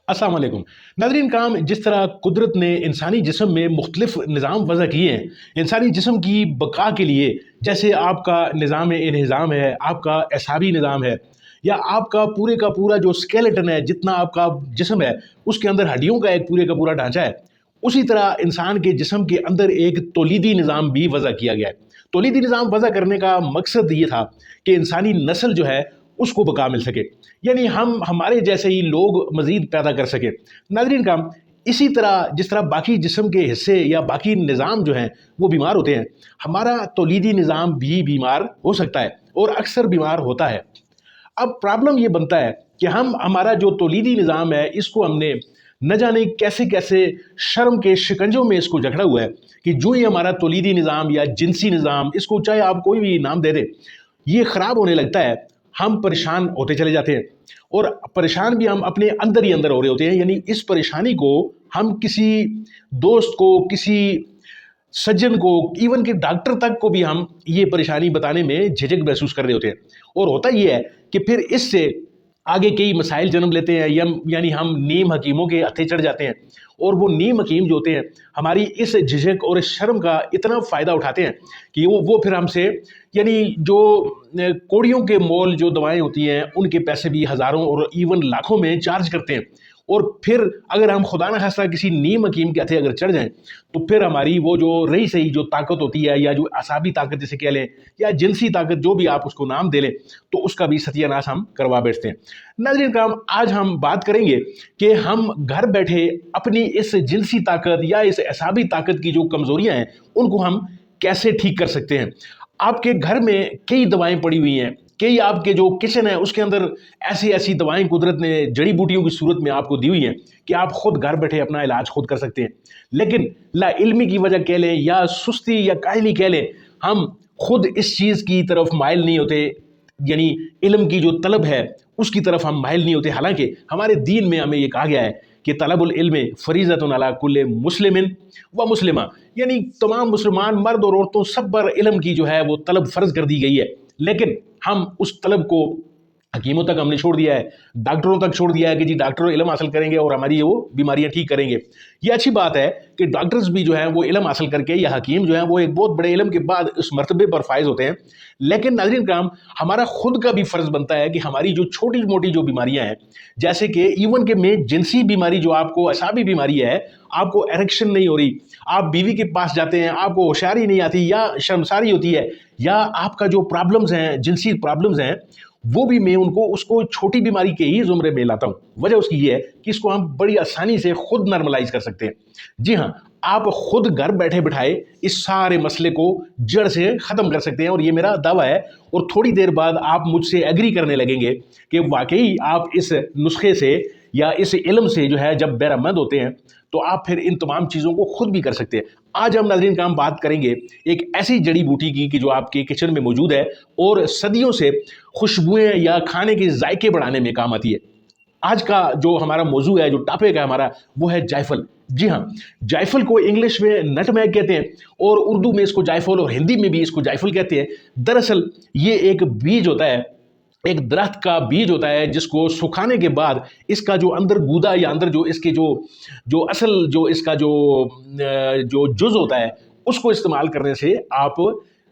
अस्सलाम वालेकुम नाज़रीन काम जिस तरह कुदरत ने इंसानी जिस्म में मुख्तलिफ निज़ाम वज़ा किए हैं इंसानी जिस्म की बका के लिए, जैसे आपका निज़ाम इन्हिज़ाम है, आपका एसाबी निज़ाम है, या आपका पूरे का पूरा जो स्केलेटन है, जितना आपका जिस्म है उसके अंदर हड्डियों का एक पूरे का पूरा ढांचा है, उसी तरह इंसान के जिस्म के अंदर एक तौलीदी निज़ाम भी वज़ा किया गया है। तौलीदी निज़ाम वज़ा करने का मकसद ये था कि इंसानी नस्ल जो है उसको बका मिल सके, यानी हम हमारे जैसे ही लोग मज़ीद पैदा कर सके। नाज़रीन काम इसी तरह जिस तरह बाकी जिस्म के हिस्से या बाकी निज़ाम जो हैं वो बीमार होते हैं, हमारा तौलीदी निज़ाम भी बीमार हो सकता है और अक्सर बीमार होता है। अब प्रॉब्लम ये बनता है कि हमारा जो तौलीदी निज़ाम है इसको हमने न जाने कैसे कैसे शर्म के शिकंजों में इसको जकड़ा हुआ है कि जो ही हमारा तौलीदी निज़ाम या जिनसी निज़ाम, इसको चाहे आप कोई भी नाम दे दे, ये ख़राब होने लगता है, हम परेशान होते चले जाते हैं। और परेशान भी हम अपने अंदर ही अंदर हो रहे होते हैं, यानी इस परेशानी को हम किसी दोस्त को, किसी सज्जन को, इवन कि डॉक्टर तक को भी हम ये परेशानी बताने में झिझक महसूस कर रहे होते हैं। और होता ये है कि फिर इससे आगे कई मसाइल जन्म लेते हैं, यानी हम नीम हकीमों के हत्थे चढ़ जाते हैं। और वो नीम हकीम जो होते हैं हमारी इस झिझक और इस शर्म का इतना फ़ायदा उठाते हैं कि वो फिर हमसे, यानी जो कोड़ियों के मोल जो दवाएं होती हैं उनके पैसे भी हज़ारों और इवन लाखों में चार्ज करते हैं। और फिर अगर हम खुदा न खास्ता किसी नीम हकीम के हत्थे अगर चढ़ जाएं तो फिर हमारी वो जो रही सही जो ताकत होती है, या जो असाबी ताकत जिसे कह लें, या जिनसी ताकत, जो भी आप उसको नाम दे लें, तो उसका भी सत्यानाश हम करवा बैठते हैं। नाज़रीन काम आज हम बात करेंगे कि हम घर बैठे अपनी इस जिनसी ताकत या इस असाबी ताकत की जो कमज़ोरियाँ हैं उनको हम कैसे ठीक कर सकते हैं। आपके घर में कई दवाएं पड़ी हुई हैं, कई आपके जो किचन है उसके अंदर ऐसी ऐसी दवाएं कुदरत ने जड़ी बूटियों की सूरत में आपको दी हुई हैं कि आप खुद घर बैठे अपना इलाज खुद कर सकते हैं। लेकिन ला इल्मी की वजह कह लें या सुस्ती या काहली कह लें, हम खुद इस चीज़ की तरफ माइल नहीं होते, यानी इल्म की जो तलब है उसकी तरफ हम माइल नहीं होते। हालांकि हमारे दीन में हमें ये कहा गया है कि तलबुल इल्म फरीज़तुन अला कुल्ले मुस्लिमिन व मुस्लिमा, यानी तमाम मुसलमान मर्द और औरतों सब पर इल्म की जो है वो तलब फ़र्ज कर दी गई है। लेकिन हम उस तलब को हकीमों तक हमने छोड़ दिया है, डॉक्टरों तक छोड़ दिया है कि जी डॉक्टर इल्म हासिल करेंगे और हमारी वो बीमारियां ठीक करेंगे। ये अच्छी बात है कि डॉक्टर्स भी जो है वो इल्म हासिल करके, या हकीम जो है वो एक बहुत बड़े इल्म के बाद उस मर्तबे पर फायज होते हैं। लेकिन नाज़रीन काम हमारा खुद का भी फ़र्ज़ बनता है कि हमारी जो छोटी मोटी जो बीमारियां हैं, जैसे कि इवन के में जिनसी बीमारी जो आपको असाबी बीमारी है, आपको एरेक्शन नहीं हो रही, आप बीवी के पास जाते हैं, आपको होशियारी नहीं आती या शर्मसारी होती है, या आपका जो प्रॉब्लम्स हैं, जिनसी प्रॉब्लम्स हैं, वो भी मैं उसको छोटी बीमारी के ही ज़ुमरे में लाता हूँ। वजह उसकी ये है कि इसको हम बड़ी आसानी से खुद नॉर्मलाइज कर सकते हैं। जी हाँ, आप खुद घर बैठे बिठाए इस सारे मसले को जड़ से ख़त्म कर सकते हैं, और ये मेरा दावा है। और थोड़ी देर बाद आप मुझसे एग्री करने लगेंगे कि वाकई आप इस नुस्खे से या इस इल्म से जो है जब बहरामंद होते हैं तो आप फिर इन तमाम चीज़ों को खुद भी कर सकते हैं। आज हम नाज़रीन काम बात करेंगे एक ऐसी जड़ी बूटी की कि जो आपके किचन में मौजूद है और सदियों से खुशबुएं या खाने के जायके बढ़ाने में काम आती है। आज का जो हमारा मौजू है, जो टॉपिक है हमारा, वो है जायफल। जी हाँ, जायफल को इंग्लिश में नटमैग कहते हैं और उर्दू में इसको जायफल और हिंदी में भी इसको जायफल कहते हैं। दरअसल ये एक बीज होता है, एक दरख्त का बीज होता है जिसको सुखाने के बाद इसका जो अंदर गूदा या अंदर जो इसके जो असल जो इसका जो जुज होता है उसको इस्तेमाल करने से आप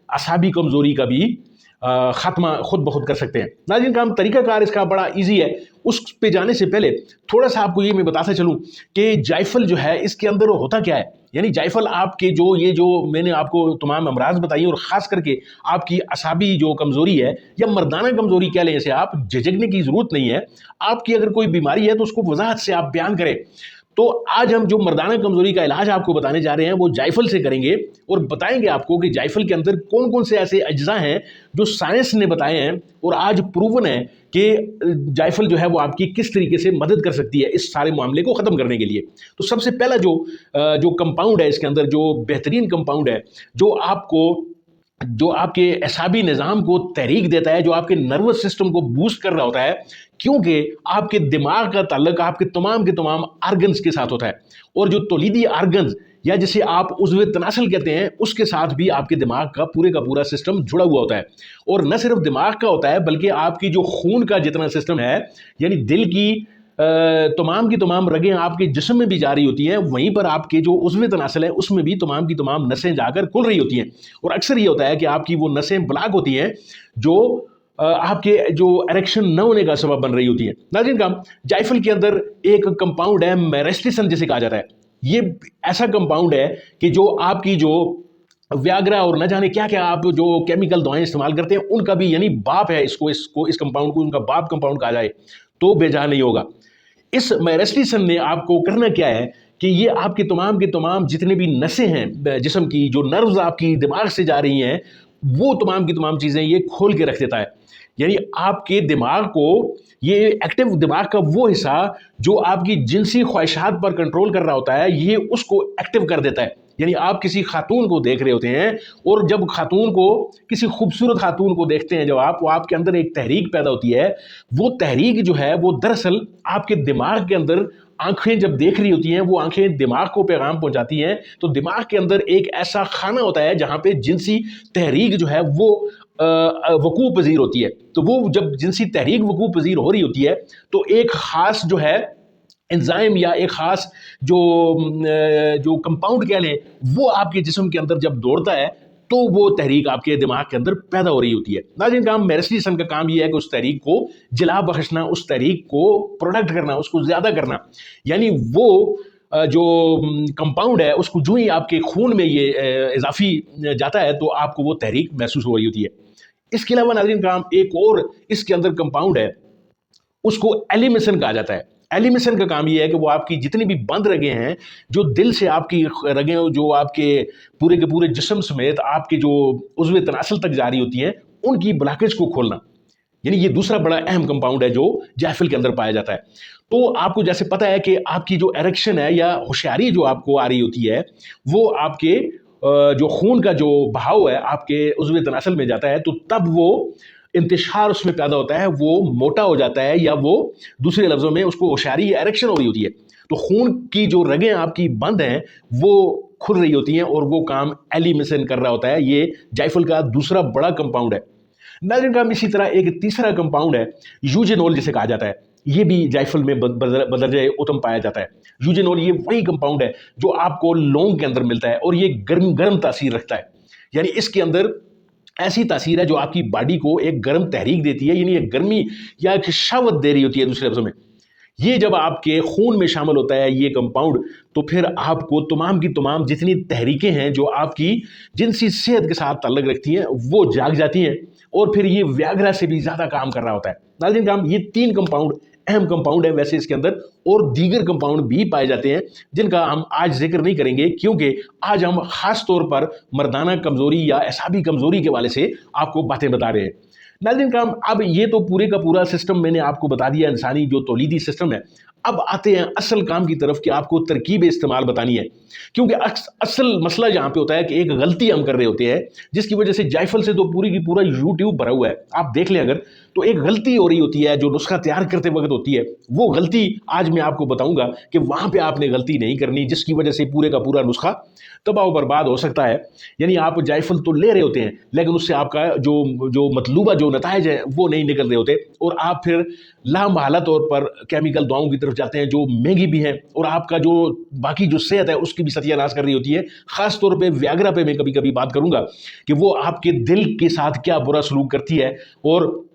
असाबी कमज़ोरी का भी ख़ात्मा खुद ब खुद कर सकते हैं। नाज़रीन काम तरीक़ाकार इसका बड़ा इजी है। उस पे जाने से पहले थोड़ा सा आपको ये मैं बताता चलूँ कि जायफल जो है इसके अंदर होता क्या है। यानी जायफल आपके जो मैंने आपको तमाम अमराज बताई और ख़ास करके आपकी असाबी जो कमज़ोरी है या मर्दाना कमज़ोरी कह लें, इसे आप झिझकने की ज़रूरत नहीं है। आपकी अगर कोई बीमारी है तो उसको वजाहत से आप बयान करें। तो आज हम जो मर्दाना कमज़ोरी का इलाज आपको बताने जा रहे हैं वो जायफल से करेंगे और बताएंगे आपको कि जायफल के अंदर कौन कौन से ऐसे अज्जा हैं जो साइंस ने बताए हैं और आज प्रूवन है कि जायफल जो है वो आपकी किस तरीके से मदद कर सकती है इस सारे मामले को ख़त्म करने के लिए। तो सबसे पहला जो कंपाउंड है इसके अंदर, जो बेहतरीन कंपाउंड है, जो आपके एसाबी निज़ाम को तहरीक देता है, जो आपके नर्वस सिस्टम को बूस्ट कर रहा होता है, क्योंकि आपके दिमाग का ताल्लुक आपके तमाम के तमाम आर्गन्स के साथ होता है। और जो तौलीदी आर्गन्स या जिसे आप उज़्व तनासल कहते हैं, उसके साथ भी आपके दिमाग का पूरा सिस्टम जुड़ा हुआ होता है। और न सिर्फ दिमाग का होता है बल्कि आपकी जो खून का जितना सिस्टम है, यानी दिल की तमाम की तमाम रगें आपके जिस्म में भी जा रही होती हैं, वहीं पर आपके जो उज़्व तनासल है उसमें भी तमाम की तमाम नसें जाकर खुल रही होती हैं। और अक्सर ये होता है कि आपकी वो नसें ब्लॉक होती हैं जो आपके जो एरेक्शन न होने का सबब बन रही होती है। नाज़रीन काम, जायफल के अंदर एक कंपाउंड है मेरेस्टिसन जिसे कहा जाता है। ये ऐसा कंपाउंड है कि जो आपकी जो व्याग्रा और न जाने क्या क्या आप जो केमिकल दवाएं इस्तेमाल करते हैं उनका भी यानी बाप है, इस कंपाउंड को उनका बाप कंपाउंड कहा जाए तो बेजा नहीं होगा। इस मेरेस्टिसन ने आपको करना क्या है कि ये आपके तमाम के तमाम जितने भी नसें हैं जिस्म की, जो नर्व्स आपकी दिमाग से जा रही हैं, वो तमाम की तमाम चीज़ें ये खोल के रख देता है। यानी आपके दिमाग को, ये एक्टिव दिमाग का वो हिस्सा जो आपकी जिनसी ख्वाहिशात पर कंट्रोल कर रहा होता है, ये उसको एक्टिव कर देता है। यानी आप किसी खातून को देख रहे होते हैं और जब खातून को, किसी खूबसूरत खातून को देखते हैं जब आप, वो आपके अंदर एक तहरीक पैदा होती है। वो तहरीक जो है वो दरअसल आपके दिमाग के अंदर, आंखें जब देख रही होती हैं, वो आंखें दिमाग को पैगाम पहुंचाती हैं। तो दिमाग के अंदर एक ऐसा खाना होता है जहां पे जिनसी तहरीक जो है वो वकूफ़ पज़ीर होती है। तो वो जब जिनसी तहरीक वकूफ़ पज़ीर हो रही होती है तो एक ख़ास जो है एंजाइम या एक ख़ास जो कंपाउंड कह लें, वो आपके जिस्म के अंदर जब दौड़ता है तो वो तहरीक आपके दिमाग के अंदर पैदा हो रही होती है। नाज़रीन काम, मेरेस्टिसन का काम ये है कि उस तहरीक को जला बख्शना, उस तहरीक को प्रोडक्ट करना, उसको ज़्यादा करना। यानी वो जो कंपाउंड है उसको जो ही आपके खून में ये इजाफी जाता है तो आपको वो तहरीक महसूस हो रही होती है। इसके अलावा नाज़रीन काम, एक और इसके अंदर कंपाउंड है, उसको एलिमिसन कहा जाता है। एलिमिसन का काम ये है कि वो आपकी जितनी भी बंद रगें हैं, जो दिल से आपकी रगें, जो आपके पूरे के पूरे जिस्म समेत आपके जो उज़्व तनासल तक जा रही होती हैं, उनकी ब्लॉकेज को खोलना। यानी ये दूसरा बड़ा अहम कंपाउंड है जो जायफल के अंदर पाया जाता है। तो आपको जैसे पता है कि आपकी जो एरेक्शन है या होशियारी जो आपको आ रही होती है, वो आपके जो खून का जो बहाव है आपके उज़्व तनासल में जाता है, तो तब वो इंतशार उसमें पैदा होता है, वो मोटा हो जाता है, या वो दूसरे लफ्ज़ों में उसको होशियारी या एरेक्शन हो रही होती है। तो खून की जो रगें आपकी बंद हैं वो खुल रही होती हैं और वो काम एलिमिसन कर रहा होता है। ये जायफल का दूसरा बड़ा कंपाउंड है। नाज़रीन काम, इसी तरह एक तीसरा कंपाउंड है यूजेनोल जिसे कहा जाता है। ये भी जायफल में बदरजे उत्तम पाया जाता है। यूजेनोल ये वही कंपाउंड है जो आपको लौंग के अंदर मिलता है और ये गर्म तासीर रखता है। यानी इसके अंदर ऐसी तासीर है जो आपकी बॉडी को एक गर्म तहरीक देती है, यानी एक गर्मी या एक शहावत दे रही होती है दूसरे लफ्ज़ों में। ये जब आपके खून में शामिल होता है ये कंपाउंड, तो फिर आपको तमाम की तमाम जितनी तहरीकें हैं जो आपकी जिनसी सेहत के साथ ताल्लुक़ रखती हैं वो जाग जाती हैं और फिर ये व्याग्रा से भी ज़्यादा काम कर रहा होता है। नाज़रीन काम, ये 3 कंपाउंड अहम कंपाउंड है। वैसे इसके अंदर और दीगर कंपाउंड भी पाए जाते हैं जिनका हम आज जिक्र नहीं करेंगे, क्योंकि आज हम ख़ास तौर पर मर्दाना कमज़ोरी या एसाबी कमज़ोरी के वाले से आपको बातें बता रहे हैं। नाज़रीन काम, अब ये तो पूरे का पूरा सिस्टम मैंने आपको बता दिया, इंसानी जो तौलीदी सिस्टम है। अब आते हैं असल काम की तरफ कि आपको तरकीब इस्तेमाल बतानी है, क्योंकि असल मसला यहाँ पे होता है कि एक गलती हम कर रहे होते हैं जिसकी वजह से जायफल से तो पूरी की पूरा यूट्यूब भरा हुआ है। आप देख लें अगर, तो एक गलती हो रही होती है जो नुस्खा तैयार करते वक्त होती है। वो गलती आज मैं आपको बताऊंगा कि वहाँ पे आपने गलती नहीं करनी, जिसकी वजह से पूरे का पूरा नुस्खा तबाह व बर्बाद हो सकता है। यानी आप जायफल तो ले रहे होते हैं लेकिन उससे आपका जो मतलूबा जो नताइज है वो नहीं निकल रहे होते और आप फिर लामहला तौर पर केमिकल दवाओं की तरफ जाते हैं जो महंगी भी हैं और आपका जो बाकी जो सेहत है उसकी भी सत्यानाश कर रही होती है। ख़ास तौर पे व्याग्रा पे मैं कभी कभी बात करूंगा कि वो आपके दिल के साथ क्या बुरा सलूक करती है, और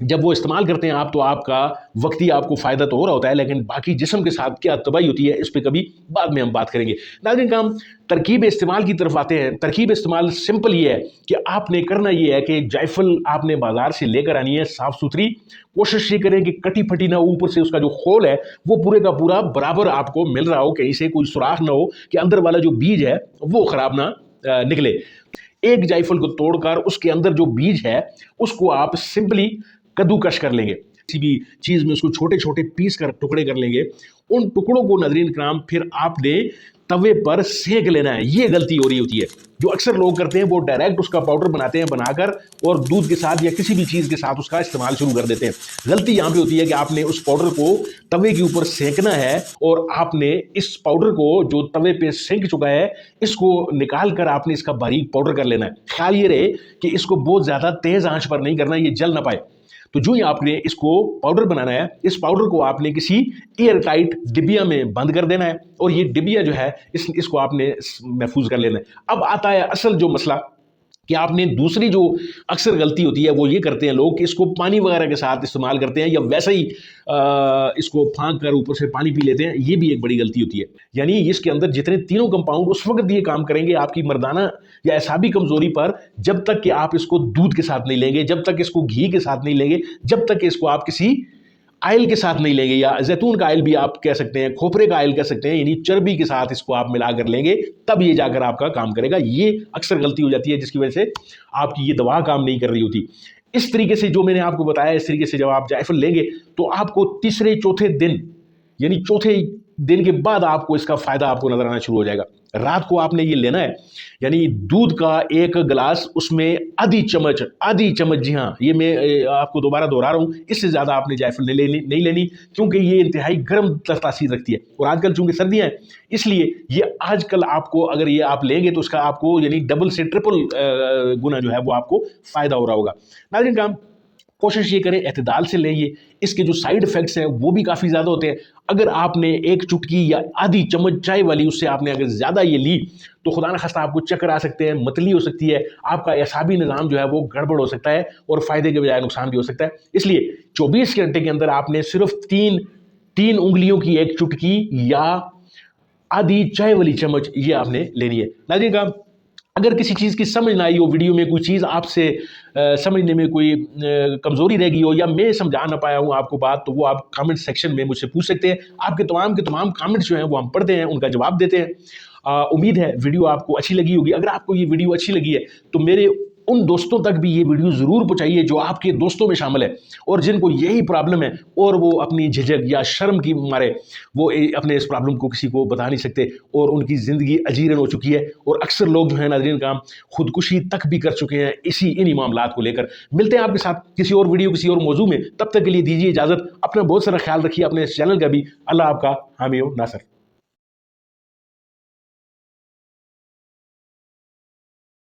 जब वो इस्तेमाल करते हैं आप तो आपका वक्ती आपको फ़ायदा तो हो रहा होता है, लेकिन बाकी जिस्म के साथ क्या तबाही होती है इस पर कभी बाद में हम बात करेंगे। नाज़रीन काम, तरकीब इस्तेमाल की तरफ आते हैं। तरकीब इस्तेमाल सिंपल ये है कि आपने करना ये है कि जायफल आपने बाज़ार से लेकर आनी है साफ़ सुथरी। कोशिश ये करें कि कटी फटी ना, ऊपर से उसका जो खोल है वो पूरे का पूरा बराबर आपको मिल रहा हो, कहीं से कोई सुराख ना हो कि अंदर वाला जो बीज है वो ख़राब ना निकले। एक जायफल को तोड़कर उसके अंदर जो बीज है उसको आप सिंपली कद्दूकश कर लेंगे, किसी भी चीज़ में उसको छोटे छोटे पीस कर टुकड़े कर लेंगे। उन टुकड़ों को नाज़रीन कराम फिर आपने तवे पर सेक लेना है। ये गलती हो रही होती है जो अक्सर लोग करते हैं, वो डायरेक्ट उसका पाउडर बनाते हैं, बनाकर और दूध के साथ या किसी भी चीज़ के साथ उसका इस्तेमाल शुरू कर देते हैं। गलती यहाँ पे होती है कि आपने उस पाउडर को तवे के ऊपर सेकना है और आपने इस पाउडर को जो तवे पे सेक चुका है इसको निकाल कर आपने इसका बारीक पाउडर कर लेना है। ख्याल ये रहे कि इसको बहुत ज़्यादा तेज़ आंच पर नहीं करना, ये जल ना पाए। تو جو ہی آپ نے اس کو پاؤڈر بنانا ہے، اس پاؤڈر کو آپ نے کسی ایئر ٹائٹ ڈبیا میں بند کر دینا ہے، اور یہ ڈبیا جو ہے اس کو آپ نے محفوظ کر لینا ہے۔ اب آتا ہے اصل جو مسئلہ کہ آپ نے دوسری جو اکثر غلطی ہوتی ہے وہ یہ کرتے ہیں لوگ کہ اس کو پانی وغیرہ کے ساتھ استعمال کرتے ہیں، یا ویسے ہی اس کو پھانک کر اوپر سے پانی پی لیتے ہیں۔ یہ بھی ایک بڑی غلطی ہوتی ہے، یعنی اس کے اندر جتنے تینوں کمپاؤنڈ اس وقت یہ کام کریں گے آپ کی مردانہ یا اعصابی کمزوری پر، جب تک کہ آپ اس کو دودھ کے ساتھ نہیں لیں گے، جب تک اس کو گھی کے ساتھ نہیں لیں گے، جب تک کہ اس کو آپ کسی آئل کے ساتھ نہیں لیں گے، یا زیتون کا آئل بھی آپ کہہ سکتے ہیں، کھوپرے کا آئل کہہ سکتے ہیں، یعنی چربی کے ساتھ اس کو آپ ملا کر لیں گے، تب یہ جا کر آپ کا کام کرے گا۔ یہ اکثر غلطی ہو جاتی ہے جس کی وجہ سے آپ کی یہ دوا کام نہیں کر رہی ہوتی۔ اس طریقے سے جو میں نے آپ کو بتایا، اس طریقے سے جب آپ جائفل لیں گے تو آپ کو تیسرے چوتھے دن، یعنی چوتھے دن کے بعد آپ کو اس کا فائدہ آپ کو نظر آنا شروع ہو جائے گا۔ رات کو آپ نے یہ لینا ہے، یعنی دودھ کا ایک گلاس، اس میں آدھی چمچ، جی ہاں، یہ میں آپ کو دوبارہ دہرا رہا ہوں، اس سے زیادہ آپ نے جائفل نہیں لینی، کیونکہ یہ انتہائی گرم تاثیر رکھتی ہے، اور آج کل چونکہ سردیاں ہیں اس لیے یہ آج کل آپ کو اگر یہ آپ لیں گے تو اس کا آپ کو یعنی ڈبل سے ٹرپل گنا جو ہے وہ آپ کو فائدہ ہو رہا ہوگا۔ ناظرین کرام، کوشش یہ کریں اعتدال سے لیں، یہ اس کے جو سائیڈ ایفیکٹس ہیں وہ بھی کافی زیادہ ہوتے ہیں۔ اگر آپ نے ایک چٹکی یا آدھی چمچ چائے والی اس سے آپ نے اگر زیادہ یہ لی تو خدا نخواستہ آپ کو چکر آ سکتے ہیں، متلی ہو سکتی ہے، آپ کا اعصابی نظام جو ہے وہ گڑبڑ ہو سکتا ہے، اور فائدے کے بجائے نقصان بھی ہو سکتا ہے۔ اس لیے 24 گھنٹے کے اندر آپ نے صرف تین انگلیوں کی ایک چٹکی یا آدھی چائے والی چمچ یہ آپ نے لینی ہے۔ ناظرین کرام، اگر کسی چیز کی سمجھ نہ آئی ہو، ویڈیو میں کوئی چیز آپ سے سمجھنے میں کوئی کمزوری رہ گئی ہو، یا میں سمجھا نہ پایا ہوں آپ کو بات، تو وہ آپ کامنٹ سیکشن میں مجھ سے پوچھ سکتے ہیں۔ آپ کے تمام کامنٹس جو ہیں وہ ہم پڑھتے ہیں، ان کا جواب دیتے ہیں۔ امید ہے ویڈیو آپ کو اچھی لگی ہوگی۔ اگر آپ کو یہ ویڈیو اچھی لگی ہے تو میرے ان دوستوں تک بھی یہ ویڈیو ضرور پہنچائیے جو آپ کے دوستوں میں شامل ہے اور جن کو یہی پرابلم ہے، اور وہ اپنی جھجک یا شرم کی مارے وہ اپنے اس پرابلم کو کسی کو بتا نہیں سکتے، اور ان کی زندگی اجیرن ہو چکی ہے، اور اکثر لوگ جو ہیں ناظرین کرام خودکشی تک بھی کر چکے ہیں انہی معاملات کو لے کر۔ ملتے ہیں آپ کے ساتھ کسی اور ویڈیو کسی اور موضوع میں، تب تک کے لیے دیجیے اجازت۔ اپنا بہت سارا خیال رکھیے، اپنے اس چینل کا بھی۔ اللہ آپ کا حامی و ناصر۔